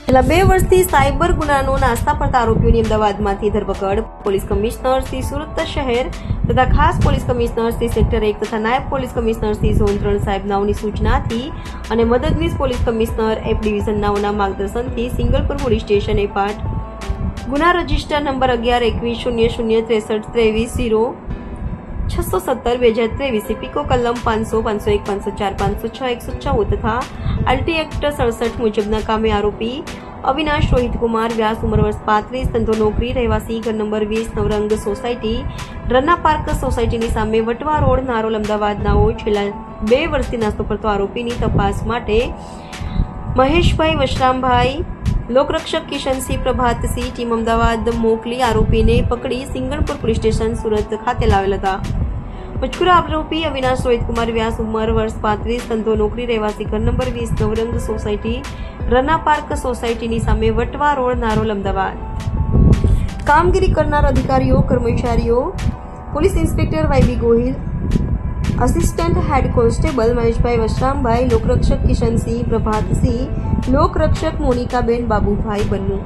છેલ્લા 2 વર્ષથી સાયબર ગુનાનો નાસ્તા પડતા આરોપીઓની અમદાવાદમાંથી ધરપકડ. પોલીસ કમિશનર શ્રી સુરત શહેર તથા ખાસ પોલીસ કમિશનર શ્રી સેક્ટર 1 તથા નાયબ પોલીસ કમિશનર શ્રી ઝોન 3 સાહેબ નાઓની સૂચનાથી અને મદદનીશ પોલીસ કમિશનર એફ ડિવિઝન નાઓના માર્ગદર્શનથી સિંગલપુર પોલીસ સ્ટેશન એપાટ ગુના રજિસ્ટર નંબર 11-21-00-63-0-617-2023 પીકો કલમ 500, 501, 504, 506, 114 તથા આલટી એક્ટ 67 મુજબના કામે આરોપી અવિનાશ રોહિત કુમાર વ્યાસ ઉંમર વર્ષ 35 ધંધો નોકરી રહેવાસી ઘર નંબર 20 નવરંગ સોસાયટી રન્ના પાર્ક સોસાયટીની સામે વટવા રોડ નારોલ અમદાવાદનાઓ છેલ્લા 2 વર્ષથી નાસ્તો પડતો આરોપીની તપાસ માટે મહેશભાઈ વશરામભાઈ લોકરક્ષક કિશનસિંહ પ્રભાતસિંહ ટીમ અમદાવાદ મોકલી આરોપીને પકડી સિંગણપુર પોલીસ સ્ટેશન સુરત ખાતે લાવેલ હતા. મજકૂર આરોપી અવિનાશ રોહિત કુમાર વ્યાસ ઉંમર વર્ષ 35 ધંધો નોકરી રહેવાસી ઘર નંબર 20 નવરંગ સોસાયટી રન્ના પાર્ક સોસાયટીની સામે વટવા રોડ નારોલ અમદાવાદ. કામગીરી કરનાર અધિકારીઓ કર્મચારીઓ police inspector YB Gohil, assistant head constable Maheshbhai Vashrambhai, લોકરક્ષક કિશનસિંહ પ્રભાતસિંહ, લોકરક્ષક મોનિકાબેન બાબુભાઈ બન્નું.